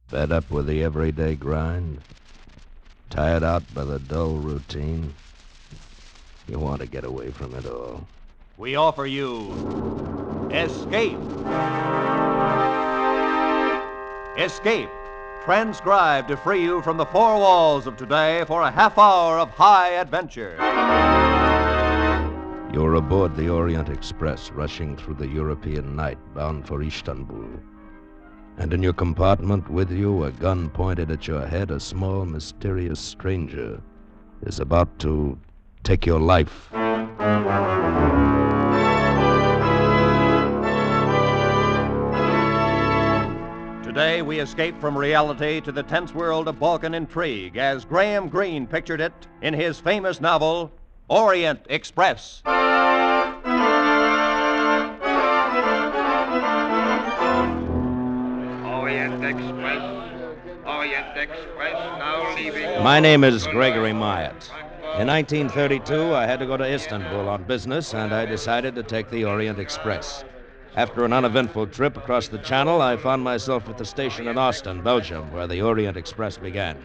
Fed up with the everyday grind? Tired out by the dull routine? You want to get away from it all. We offer you Escape. Escape, transcribed to free you from the four walls of today for a half hour of high adventure. You're aboard the Orient Express, rushing through the European night, bound for Istanbul. And in your compartment with you, a gun pointed at your head, a small, mysterious stranger is about to take your life. Today, we escape from reality to the tense world of Balkan intrigue as Graham Greene pictured it in his famous novel, Orient Express. Orient Express, now leaving. My name is Gregory Myatt. In 1932, I had to go to Istanbul on business, and I decided to take the Orient Express. After an uneventful trip across the Channel, I found myself at the station in Ostend, Belgium, where the Orient Express began.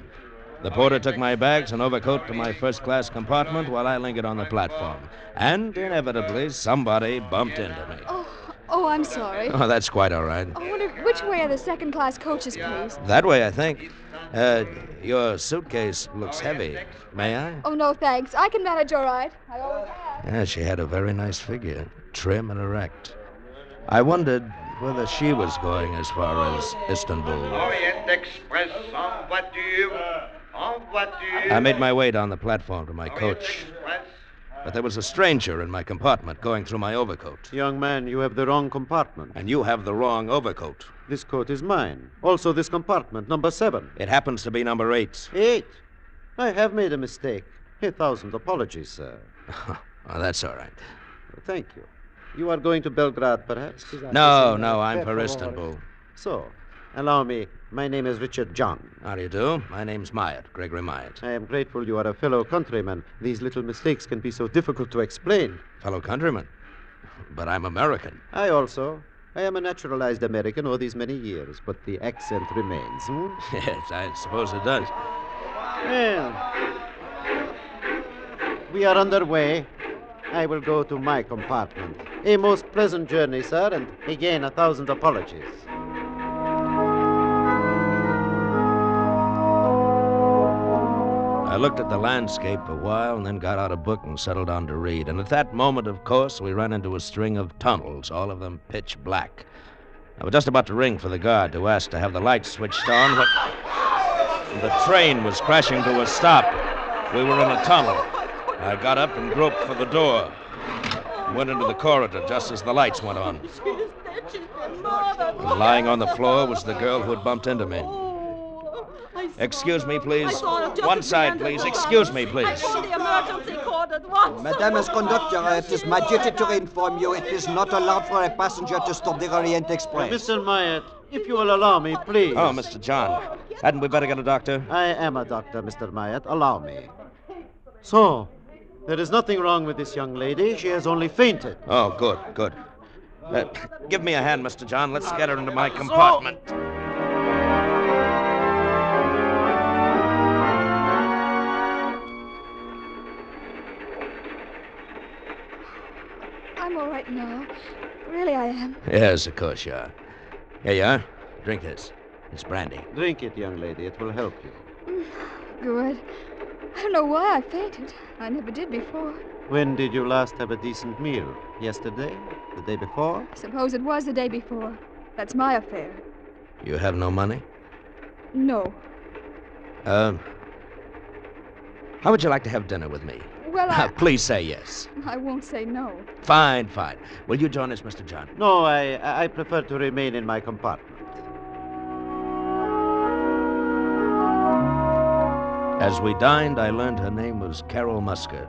The porter took my bags and overcoat to my first-class compartment while I lingered on the platform. And, inevitably, somebody bumped into me. Oh, I'm sorry. Oh, that's quite all right. I wonder which way are the second-class coaches, please? That way, I think. Your suitcase looks heavy. May I? Oh, no, thanks. I can manage all right. I always have. Yeah, she had a very nice figure, trim and erect. I wondered whether she was going as far as Istanbul. Orient Express, en voiture. En voiture. I made my way down the platform to my coach. But there was a stranger in my compartment going through my overcoat. Young man, you have the wrong compartment. And you have the wrong overcoat. This coat is mine. Also, this compartment, number 7. It happens to be number 8. 8? I have made a mistake. 1,000 apologies, sir. Oh, that's all right. Thank you. You are going to Belgrade, perhaps? No, I'm for Istanbul. So, allow me. My name is Richard John. How do you do? My name's Myatt, Gregory Myatt. I am grateful you are a fellow countryman. These little mistakes can be so difficult to explain. Fellow countryman? But I'm American. I also. I am a naturalized American all these many years, but the accent remains. Yes, I suppose it does. Well, we are underway. I will go to my compartment. A most pleasant journey, sir, and again 1,000 apologies. I looked at the landscape a while and then got out a book and settled down to read. And at that moment, of course, we ran into a string of tunnels, all of them pitch black. I was just about to ring for the guard to ask to have the lights switched on when the train was crashing to a stop. We were in a tunnel. I got up and groped for the door. Went into the corridor just as the lights went on. And lying on the floor was the girl who had bumped into me. Excuse me, please. One side, please. Excuse me, please. I called the emergency cord at once. Madame as conductor, it is my duty to inform you it is not allowed for a passenger to stop the Orient Express. Mr. Myatt, if you will allow me, please. Oh, Mr. John. Hadn't we better get a doctor? I am a doctor, Mr. Myatt. Allow me. So, there is nothing wrong with this young lady. She has only fainted. Oh, good. Give me a hand, Mr. John. Let's get her into my compartment. I'm all right now. Really, I am. Yes, of course you are. Here you are. Drink this. It's brandy. Drink it, young lady. It will help you. Good. I don't know why I fainted. I never did before. When did you last have a decent meal? Yesterday? The day before? I suppose it was the day before. That's my affair. You have no money? No. How would you like to have dinner with me? Well, Please say yes. I won't say no. Fine. Will you join us, Mr. John? No, I prefer to remain in my compartment. As we dined, I learned her name was Carol Musker.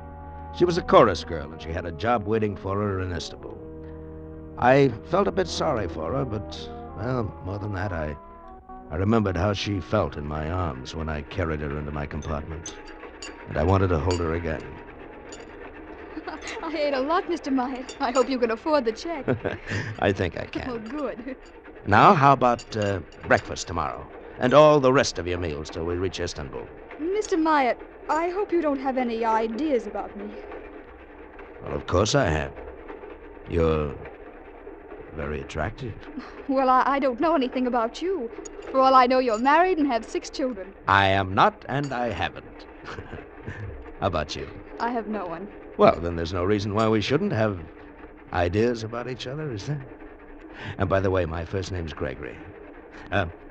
She was a chorus girl, and she had a job waiting for her in Istanbul. I felt a bit sorry for her, but, well, more than that, I remembered how she felt in my arms when I carried her into my compartment. And I wanted to hold her again. I ate a lot, Mr. Myatt. I hope you can afford the check. I think I Oh, can. good. Now, how about breakfast tomorrow? and all the rest of your meals till we reach Istanbul. Mr. Myatt, I hope you don't have any ideas about me. Well, of course I have. You're very attractive. Well, I don't know anything about you. For all I know, you're married and have 6 children. I am not, and I haven't. How about you? I have no one. Well, then there's no reason why we shouldn't have ideas about each other, is there? And by the way, my first name's Gregory.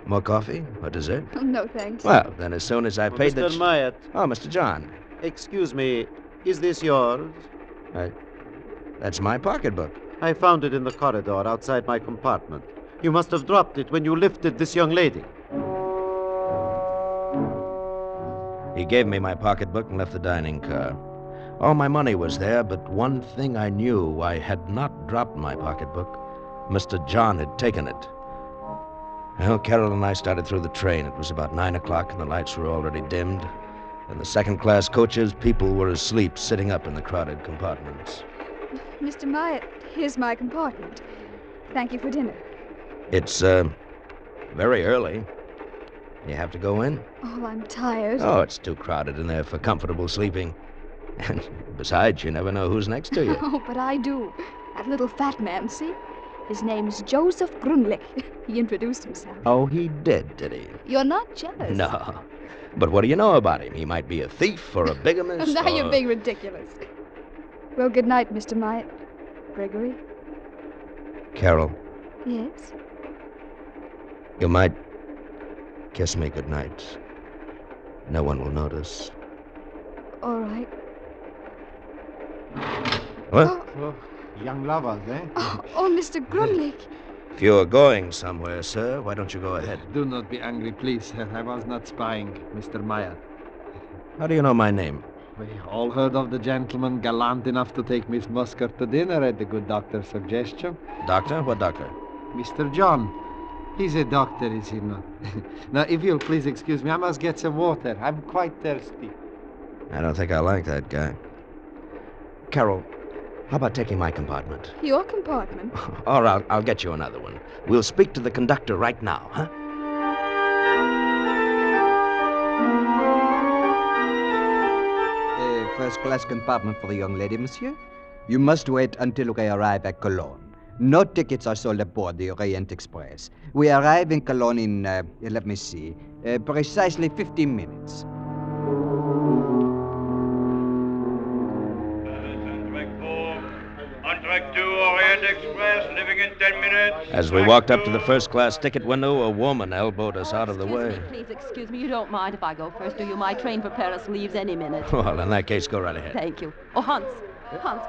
More coffee or dessert? No, thanks. Well, then as soon as I've paid Mr. Myatt, Oh, Mr. John. excuse me, is this yours? That's my pocketbook. I found it in the corridor outside my compartment. You must have dropped it when you lifted this young lady. He gave me my pocketbook and left the dining car. All my money was there, but one thing I knew, I had not dropped my pocketbook. Mr. John had taken it. Well, Carol and I started through the train. It was about 9 o'clock, and the lights were already dimmed. In the second-class coaches, people were asleep, sitting up in the crowded compartments. Mr. Myatt, here's my compartment. Thank you for dinner. It's, very early. You have to go in? Oh, I'm tired. Oh, it's too crowded in there for comfortable sleeping. And besides, you never know who's next to you. Oh, but I do. That little fat man, see? His name's Joseph Grunlich. He introduced himself. Oh, he did he? You're not jealous. No. But what do you know about him? He might be a thief or a bigamist. Now or... you're being ridiculous. Well, good night, Mr. Myatt. Gregory? Carol, Yes? you might kiss me good night. No one will notice. All right. What? Oh, young lovers, eh? Oh, Mr. Grunlich. If you're going somewhere, sir, why don't you go ahead? Do not be angry, please. I was not spying, Mr. Meyer. How do you know my name? We all heard of the gentleman gallant enough to take Miss Muscat to dinner at the good doctor's suggestion. Doctor? What doctor? Mr. John. He's a doctor, is he not? Now, if you'll please excuse me, I must get some water. I'm quite thirsty. I don't think I like that guy. Carol, how about taking my compartment? Your compartment? Or I'll get you another one. We'll speak to the conductor right now, huh? First-class compartment for the young lady, monsieur. You must wait until we arrive at Cologne. No tickets are sold aboard the Orient Express. We arrive in Cologne in, let me see, precisely 15 minutes. On track 2, Orient Express, leaving in 10 minutes. As we walked up to the first-class ticket window, a woman elbowed us out of the way. Please excuse me. You don't mind if I go first, do you? My train for Paris leaves any minute. Well, in that case, go right ahead. Thank you. Oh, Hans,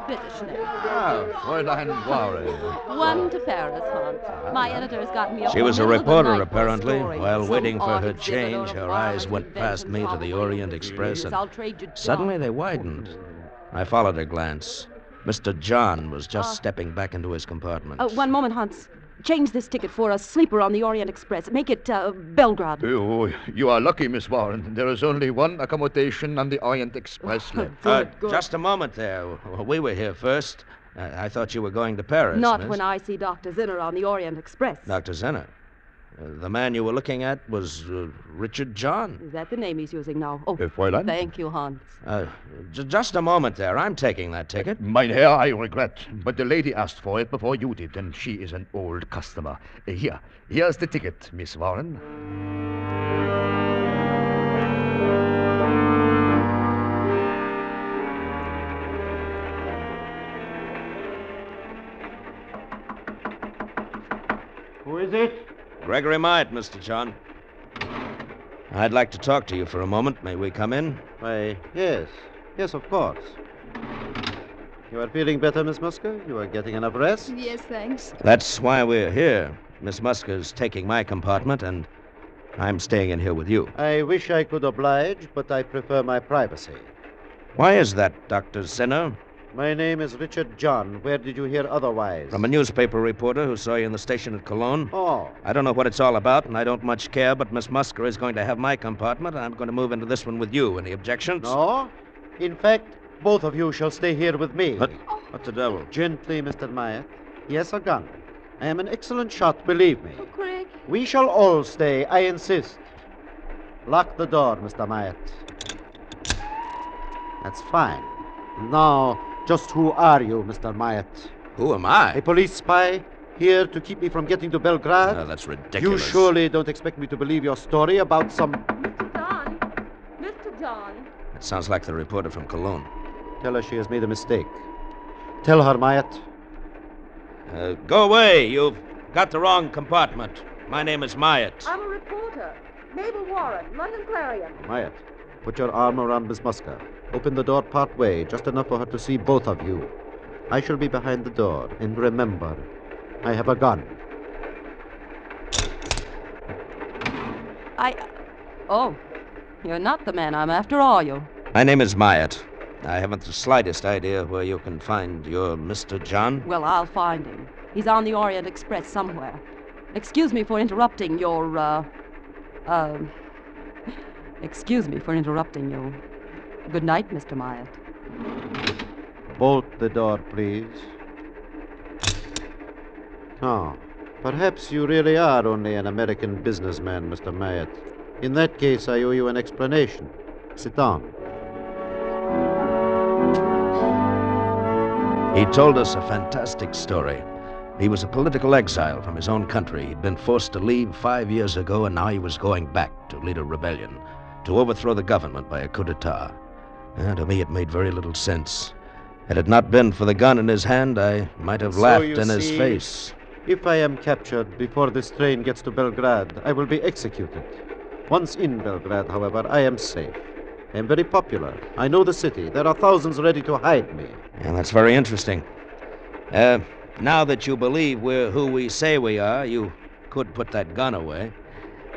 bitte schnell. Ah, Fräulein Ware. One to Paris, Hans. My editor's got me up. She was a in the middle of the reporter, night for a apparently. story. While Some waiting for art her exhibit change, or her eyes flowers, went past me to the inventions, Orient hobbies, Express, and I'll trade you suddenly John. they widened. I followed her glance. Mr. John was just stepping back into his compartment. One moment, Hans. Change this ticket for a sleeper on the Orient Express. Make it Belgrade. Oh, you are lucky, Miss Warren. There is only one accommodation on the Orient Express left. Good. Just a moment there. We were here first. I thought you were going to Paris. Not miss. when I see Dr. Zinner on the Orient Express. Dr. Zinner. The man you were looking at was Richard John. Is that the name he's using now? Oh, Fräulein? thank you, Hans. Just a moment there. I'm taking that ticket. Mein Herr, I regret, but the lady asked for it before you did, and she is an old customer. Here's the ticket, Miss Warren. Who is it? Gregory Myatt, Mr. John. I'd like to talk to you for a moment. May we come in? Why, yes. Yes, of course. You are feeling better, Miss Musker? You are getting enough rest? Yes, thanks. That's why we're here. Miss Musker's taking my compartment, and I'm staying in here with you. I wish I could oblige, but I prefer my privacy. Why is that, Dr. Zinner? My name is Richard John. Where did you hear otherwise? From a newspaper reporter who saw you in the station at Cologne. Oh. I don't know what it's all about, and I don't much care, but Miss Musker is going to have my compartment, and I'm going to move into this one with you. Any objections? No. In fact, both of you shall stay here with me. What the devil? Gently, Mr. Myatt. He has a gun. I am an excellent shot, believe me. Oh, Greg. We shall all stay, I insist. Lock the door, Mr. Myatt. That's fine. Now, just who are you, Mr. Myatt? Who am I? A police spy here to keep me from getting to Belgrade? No, that's You ridiculous. surely don't expect me to believe your story about some... Mr. John. Mr. John. That sounds like the reporter from Cologne. Tell her she has made a mistake. Tell her, Myatt. Go away. You've got the wrong compartment. My name is Myatt. I'm a reporter. Mabel Warren, London Clarion. Myatt, put your arm around Miss Muska. Open the door part way, just enough for her to see both of you. I shall be behind the door. And remember, I have a gun. Oh, you're not the man I'm after, are you? My name is Myatt. I haven't the slightest idea where you can find your Mr. John. Well, I'll find him. He's on the Orient Express somewhere. Excuse me for interrupting your, Excuse me for interrupting you. Good night, Mr. Myatt. Bolt the door, please. Oh, perhaps you really are only an American businessman, Mr. Myatt. In that case, I owe you an explanation. Sit down. He told us a fantastic story. He was a political exile from his own country. He'd been forced to leave 5 years ago, and now he was going back to lead a rebellion, to overthrow the government by a coup d'etat. And to me, it made very little sense. Had it not been for the gun in his hand, I might have laughed in his face. If I am captured before this train gets to Belgrade, I will be executed. Once in Belgrade, however, I am safe. I am very popular. I know the city. There are thousands ready to hide me. And that's very interesting. Now that you believe we're who we say we are, you could put that gun away.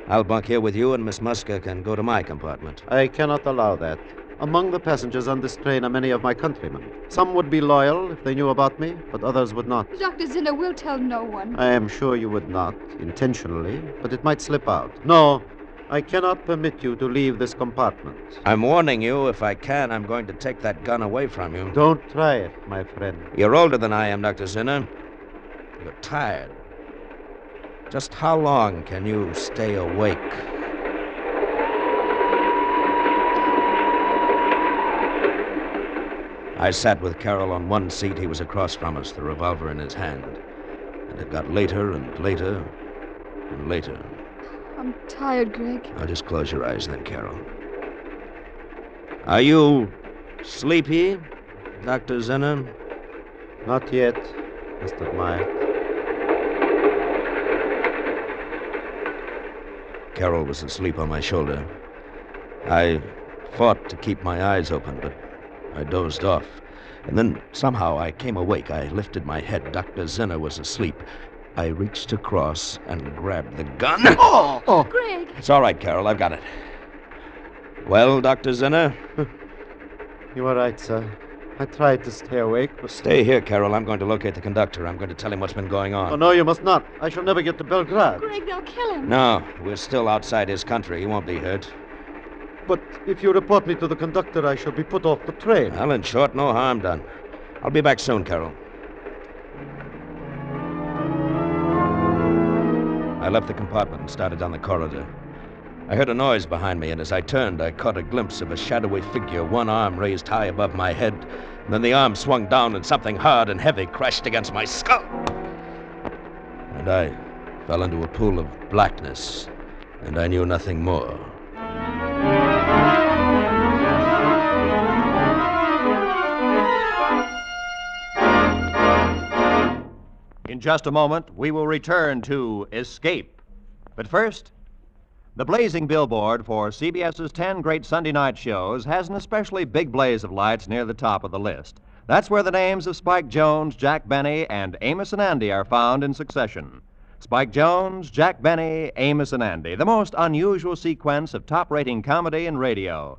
I'll bunk here with you, and Miss Muska can go to my compartment. I cannot allow that. Among the passengers on this train are many of my countrymen. Some would be loyal if they knew about me, but others would not. Dr. Zinner will tell no one. I am sure you would not, intentionally, but it might slip out. No, I cannot permit you to leave this compartment. I'm warning you, if I can, I'm going to take that gun away from you. Don't try it, my friend. You're older than I am, Dr. Zinner. You're tired. Just how long can you stay awake? I sat with Carol on one seat. He was across from us, the revolver in his hand. And it got later and later and later. I'm tired, Greg. Now just close your eyes then, Carol. Are you sleepy, Dr. Zinner? Not yet, Mr. Myatt. Carol was asleep on my shoulder. I fought to keep my eyes open, but I dozed off. And then somehow I came awake. I lifted my head. Dr. Zinner was asleep. I reached across and grabbed the gun. Oh, Greg! It's all right, Carol. I've got it. Well, Dr. Zinner? You are right, sir. I tried to stay awake, but... Stay here, Carol. I'm going to locate the conductor. I'm going to tell him what's been going on. Oh, no, you must not. I shall never get to Belgrade. Greg, they'll kill him. No, we're still outside his country. He won't be hurt. But if you report me to the conductor, I shall be put off the train. Well, in short, no harm done. I'll be back soon, Carol. I left the compartment and started down the corridor. I heard a noise behind me, and as I turned, I caught a glimpse of a shadowy figure, one arm raised high above my head. And then the arm swung down, and something hard and heavy crashed against my skull. And I fell into a pool of blackness, and I knew nothing more. In just a moment, we will return to Escape. But first, the blazing billboard for CBS's 10 great Sunday night shows has an especially big blaze of lights near the top of the list. That's where the names of Spike Jones, Jack Benny, and Amos and Andy are found in succession. Spike Jones, Jack Benny, Amos and Andy, the most unusual sequence of top-rating comedy in radio.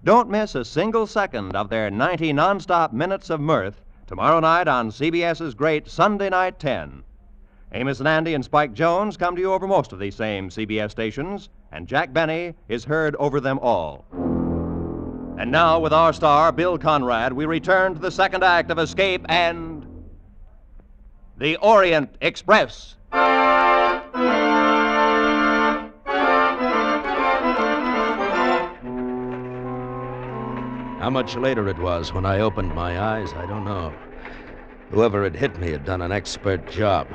Don't miss a single second of their 90 nonstop minutes of mirth tomorrow night on CBS's great Sunday Night 10. Amos and Andy and Spike Jones come to you over most of these same CBS stations, and Jack Benny is heard over them all. And now, with our star, Bill Conrad, we return to the second act of Escape and the Orient Express. How much later it was when I opened my eyes, I don't know. Whoever had hit me had done an expert job.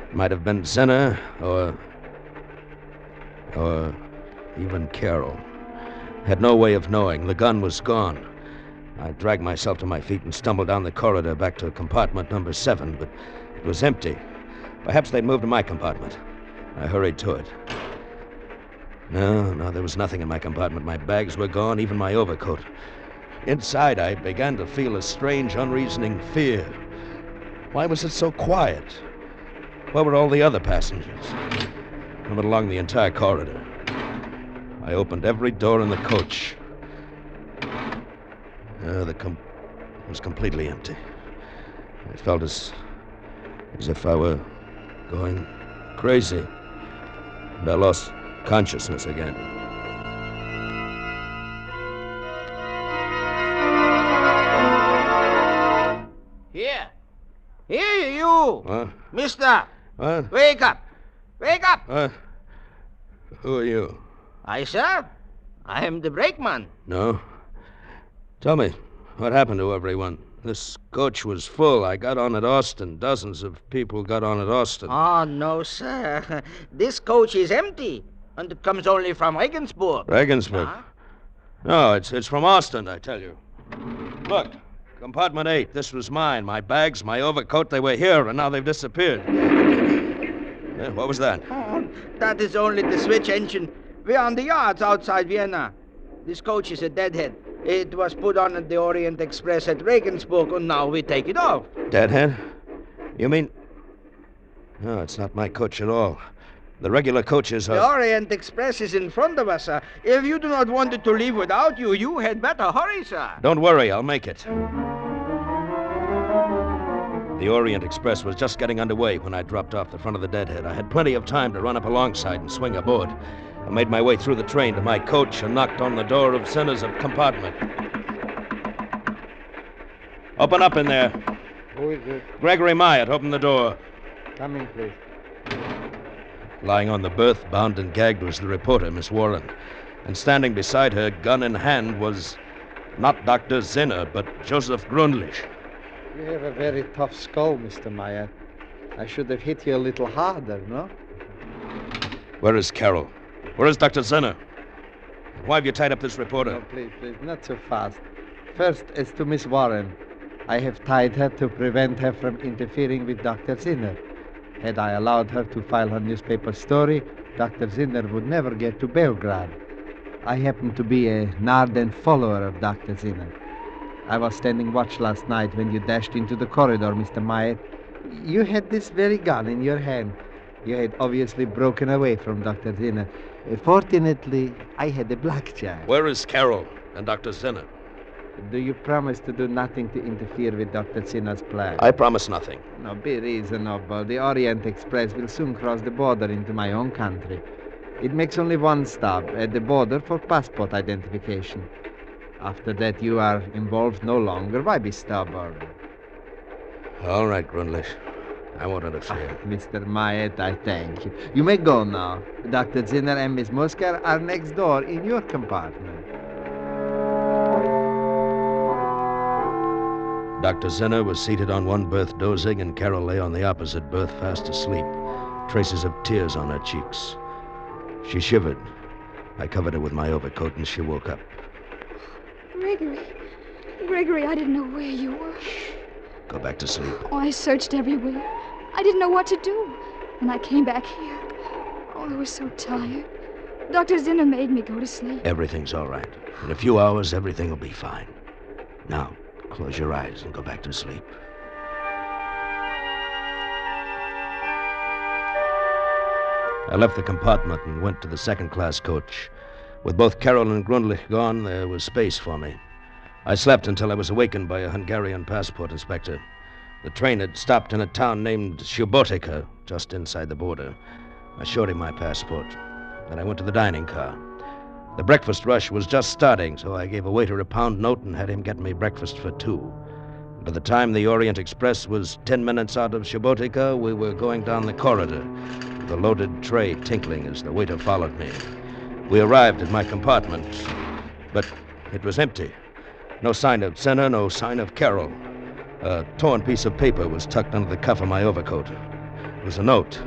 It might have been Zinner or even Carol. Had no way of knowing. The gun was gone. I dragged myself to my feet and stumbled down the corridor back to compartment number 7, but it was empty. Perhaps they'd moved to my compartment. I hurried to it. No, there was nothing in my compartment. My bags were gone, even my overcoat. Inside, I began to feel a strange, unreasoning fear. Why was it so quiet? Where were all the other passengers? I went along the entire corridor. I opened every door in the coach. It was completely empty. I felt as if I were going crazy. And I lost consciousness again. Here, you! What? Mister! What? Wake up! Wake up! What? Who are you? I, sir? I am the brakeman. No. Tell me, what happened to everyone? This coach was full. I got on at Austin. Dozens of people got on at Austin. Oh, no, sir. This coach is empty, and it comes only from Regensburg. Regensburg? No, it's from Austin, I tell you. Look, compartment 8. This was mine. My bags, my overcoat, they were here, and now they've disappeared. What was that? Oh, that is only the switch engine. We're on the yards outside Vienna. This coach is a deadhead. It was put on at the Orient Express at Regensburg, and now we take it off. Deadhead? You mean... No, it's not my coach at all. The regular coaches are... The Orient Express is in front of us, sir. If you do not want it to leave without you, you had better hurry, sir. Don't worry, I'll make it. The Orient Express was just getting underway when I dropped off the front of the Deadhead. I had plenty of time to run up alongside and swing aboard. I made my way through the train to my coach and knocked on the door of Zinner's compartment. Open up in there. Who is it? Gregory Myatt, open the door. Come in, please. Lying on the berth, bound and gagged, was the reporter, Miss Warren. And standing beside her, gun in hand, was not Dr. Zinner, but Joseph Gründlich. You have a very tough skull, Mr. Myatt. I should have hit you a little harder, no? Where is Carol? Where is Dr. Zinner? Why have you tied up this reporter? No, please, not so fast. First, as to Miss Warren. I have tied her to prevent her from interfering with Dr. Zinner. Had I allowed her to file her newspaper story, Dr. Zinner would never get to Belgrade. I happen to be an ardent follower of Dr. Zinner. I was standing watch last night when you dashed into the corridor, Mr. Myatt. You had this very gun in your hand. You had obviously broken away from Dr. Zinner. Fortunately, I had a blackjack. Where is Carol and Dr. Zinner? Do you promise to do nothing to interfere with Dr. Zinner's plan? I promise nothing. No, be reasonable. The Orient Express will soon cross the border into my own country. It makes only one stop at the border for passport identification. After that, you are involved no longer. Why be stubborn? All right, Gründlich. I won't interfere. Mr. Myatt, I thank you. You may go now. Dr. Zinner and Miss Musker are next door in your compartment. Dr. Zinner was seated on one berth dozing, and Carol lay on the opposite berth fast asleep, traces of tears on her cheeks. She shivered. I covered her with my overcoat, and she woke up. Gregory, I didn't know where you were. Go back to sleep. Oh, I searched everywhere. I didn't know what to do. And I came back here. Oh, I was so tired. Dr. Zinner made me go to sleep. Everything's all right. In a few hours, everything will be fine. Now, close your eyes and go back to sleep. I left the compartment and went to the second-class coach. With both Carol and Gründlich gone, there was space for me. I slept until I was awakened by a Hungarian passport inspector. The train had stopped in a town named Subotica, just inside the border. I showed him my passport. Then I went to the dining car. The breakfast rush was just starting, so I gave a waiter a pound note and had him get me breakfast for 2. By the time the Orient Express was 10 minutes out of Subotica, we were going down the corridor, with the loaded tray tinkling as the waiter followed me. We arrived at my compartment, but it was empty. No sign of Zinner, no sign of Carol. A torn piece of paper was tucked under the cuff of my overcoat. It was a note.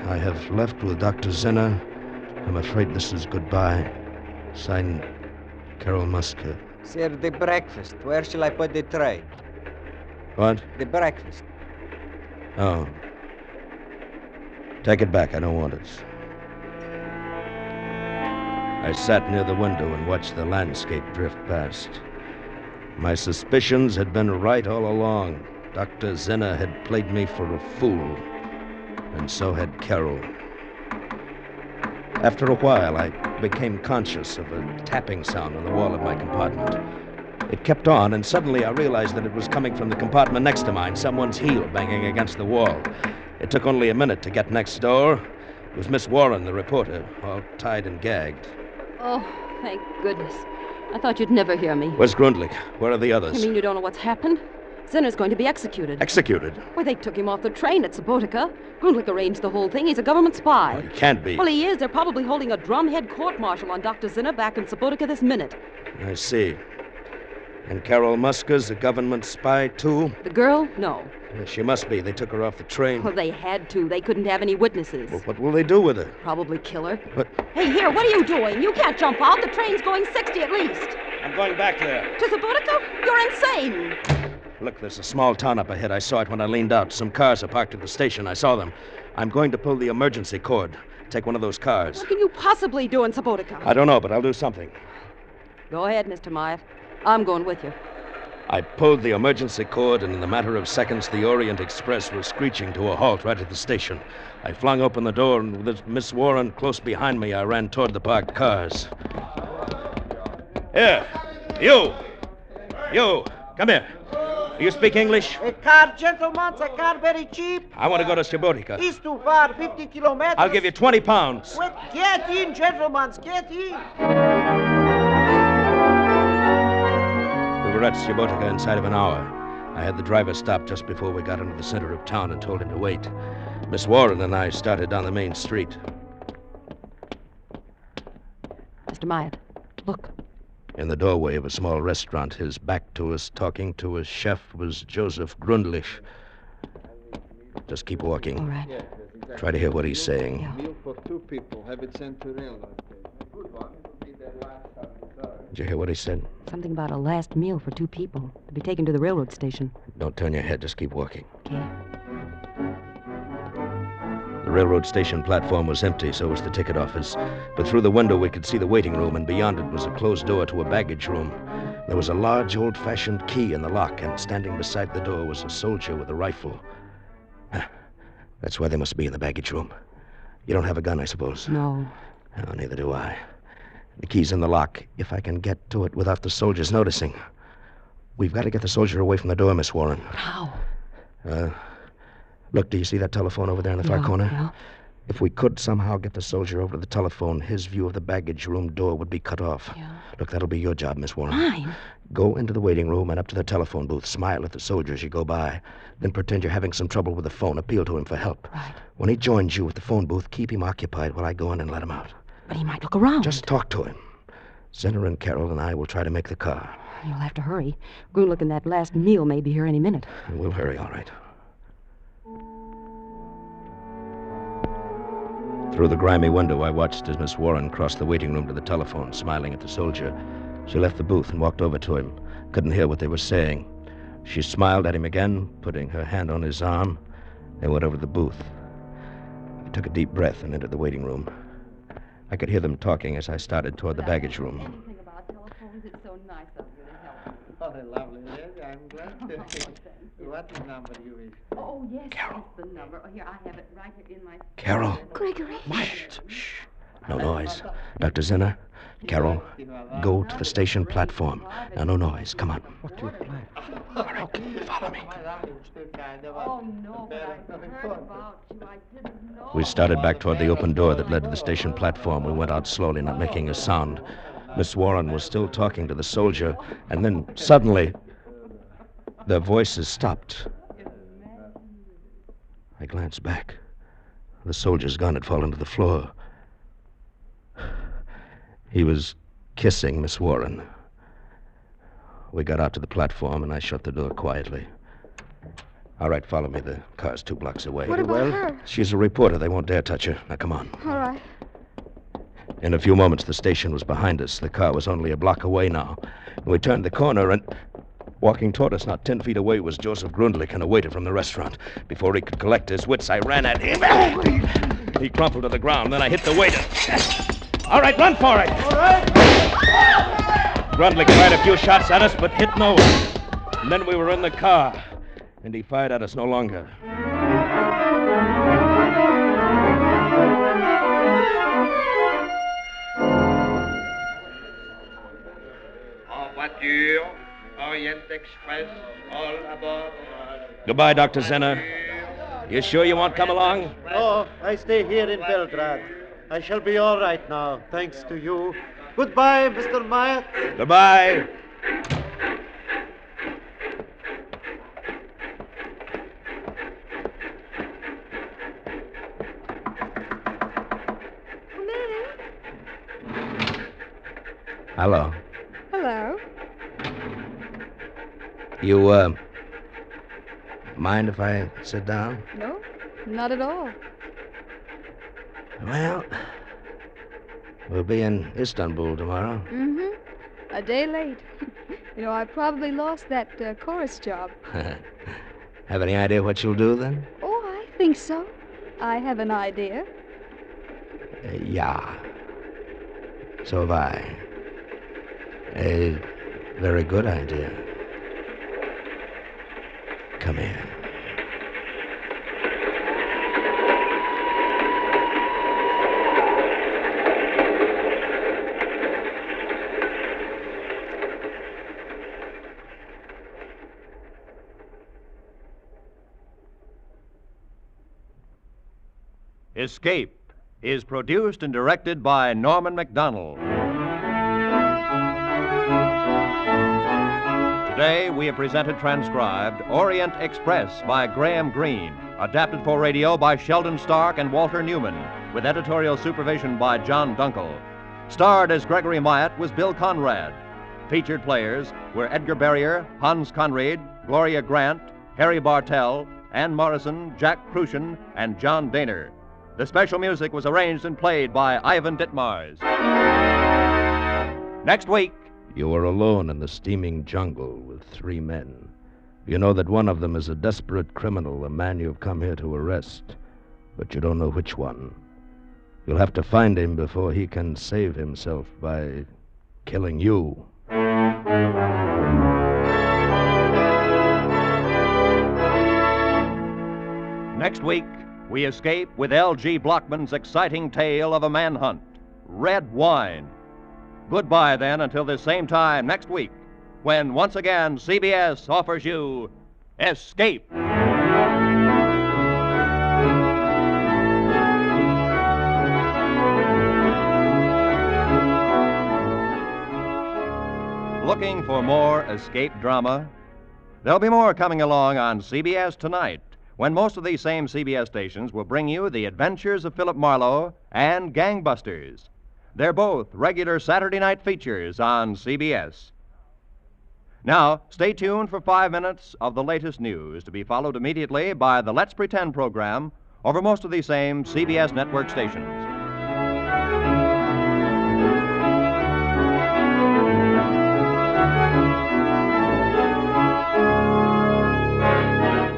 I have left with Dr. Zinner. I'm afraid this is goodbye. Signed, Carol Musker. Sir, the breakfast. Where shall I put the tray? What? The breakfast. Oh. Take it back. I don't want it. I sat near the window and watched the landscape drift past. My suspicions had been right all along. Dr. Zinner had played me for a fool, and so had Carol. After a while, I became conscious of a tapping sound on the wall of my compartment. It kept on, and suddenly I realized that it was coming from the compartment next to mine, someone's heel banging against the wall. It took only a minute to get next door. It was Miss Warren, the reporter, all tied and gagged. Oh, thank goodness. I thought you'd never hear me. Where's Grundlich? Where are the others? You mean you don't know what's happened? Zinner's going to be executed. Executed? Well, they took him off the train at Subotica. Grundlich arranged the whole thing. He's a government spy. Oh, he can't be. Well, he is. They're probably holding a drumhead court-martial on Dr. Zinner back in Subotica this minute. I see. And Carol Musker's a government spy, too? The girl? No. Yes, she must be. They took her off the train. Well, they had to. They couldn't have any witnesses. Well, what will they do with her? Probably kill her. But... Hey, here, what are you doing? You can't jump out. The train's going 60 at least. I'm going back there. To Subotica? You're insane. Look, there's a small town up ahead. I saw it when I leaned out. Some cars are parked at the station. I saw them. I'm going to pull the emergency cord. Take one of those cars. What can you possibly do in Subotica? I don't know, but I'll do something. Go ahead, Mr. Myatt. I'm going with you. I pulled the emergency cord, and in a matter of seconds, the Orient Express was screeching to a halt right at the station. I flung open the door, and with Miss Warren close behind me, I ran toward the parked cars. Here, you! You, come here. Do you speak English? A car, gentlemen, a car very cheap. I want to go to Subotica. It's too far, 50 kilometers. I'll give you 20 pounds. Wait, get in, gentlemen, get in. We were at Subotica inside of an hour. I had the driver stop just before we got into the center of town and told him to wait. Miss Warren and I started down the main street. Mr. Myatt, look. In the doorway of a small restaurant, his back to us, talking to a chef, was Joseph Grundlich. Just keep walking. All right. Try to hear what he's saying. Yeah. Meal for 2 people. Have it sent to railroad. Did you hear what he said? Something about a last meal for 2 people to be taken to the railroad station. Don't turn your head. Just keep walking. Okay. The railroad station platform was empty, so was the ticket office. But through the window, we could see the waiting room, and beyond it was a closed door to a baggage room. There was a large, old-fashioned key in the lock, and standing beside the door was a soldier with a rifle. That's why they must be in the baggage room. You don't have a gun, I suppose? No. Oh, neither do I. The key's in the lock. If I can get to it without the soldiers noticing. We've got to get the soldier away from the door, Miss Warren. How? Look, do you see that telephone over there in the far corner? Yeah. If we could somehow get the soldier over to the telephone, his view of the baggage room door would be cut off. Yeah. Look, that'll be your job, Miss Warren. Mine? Go into the waiting room and up to the telephone booth. Smile at the soldier as you go by. Then pretend you're having some trouble with the phone. Appeal to him for help. Right. When he joins you at the phone booth, keep him occupied while I go in and let him out. But he might look around. Just talk to him. Zinner and Carol and I will try to make the car. You'll have to hurry. Grundlich and that last meal may be here any minute. We'll hurry, all right. Through the grimy window, I watched as Miss Warren crossed the waiting room to the telephone, smiling at the soldier. She left the booth and walked over to him. Couldn't hear what they were saying. She smiled at him again, putting her hand on his arm. They went over to the booth. I took a deep breath and entered the waiting room. I could hear them talking as I started toward the baggage room. Anything about telephones, it's so nice of you to help. Oh, lovely. Yes, I'm glad to. What number you wish? Oh, yes, Carol. that's the number. Oh, here, I have it right here in my... Carol. Gregory. Shh. No noise. Dr. Zinner, Carol, go to the station platform. Now, no noise. Come on. What do you plan? All right, follow me. Oh, no, but I heard about you. I didn't know. We started back toward the open door that led to the station platform. We went out slowly, not making a sound. Miss Warren was still talking to the soldier, and then suddenly their voices stopped. I glanced back. The soldier's gun had fallen to the floor. He was kissing Miss Warren. We got out to the platform, and I shut the door quietly. All right, follow me. The car's 2 blocks away. What about her? She's a reporter. They won't dare touch her. Now, come on. All right. In a few moments, the station was behind us. The car was only a block away now. We turned the corner, and walking toward us, not 10 feet away, was Joseph Grundlich and a waiter from the restaurant. Before he could collect his wits, I ran at him. He crumpled to the ground. Then I hit the waiter. All right, run for it. All right. Grundlich fired a few shots at us, but hit no one. And then we were in the car, and he fired at us no longer. En voiture, Orient Express, all aboard. Goodbye, Dr. Zinner. You sure you won't come along? Oh, I stay here in Belgrade. I shall be all right now, thanks to you. Goodbye, Mr. Myatt. Goodbye. Hello. Hello. You, mind if I sit down? No, not at all. Well, we'll be in Istanbul tomorrow. Mm-hmm. A day late. I probably lost that chorus job. Have any idea what you'll do then? Oh, I think so. I have an idea. Yeah. So have I. A very good idea. Come here. Escape is produced and directed by Norman MacDonald. Today, we have presented transcribed Orient Express by Graham Greene, adapted for radio by Sheldon Stark and Walter Newman, with editorial supervision by John Dunkel. Starred as Gregory Myatt was Bill Conrad. Featured players were Edgar Barrier, Hans Conried, Gloria Grant, Harry Bartell, Ann Morrison, Jack Crucian, and John Daner. The special music was arranged and played by Ivan Ditmars. Next week, You are alone in the steaming jungle with 3 men. You know that one of them is a desperate criminal, a man you've come here to arrest, but you don't know which one. You'll have to find him before he can save himself by killing you. next week, we escape with L.G. Blockman's exciting tale of a manhunt, Red Wine. Goodbye, then, until this same time next week, when once again CBS offers you Escape. Looking for more escape drama? There'll be more coming along on CBS tonight, when most of these same CBS stations will bring you The Adventures of Philip Marlowe and Gangbusters. They're both regular Saturday night features on CBS. Now, stay tuned for 5 minutes of the latest news, to be followed immediately by the Let's Pretend program over most of these same CBS network stations.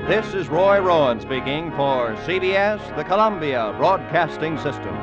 This is Roy Rowan speaking for CBS, the Columbia Broadcasting System.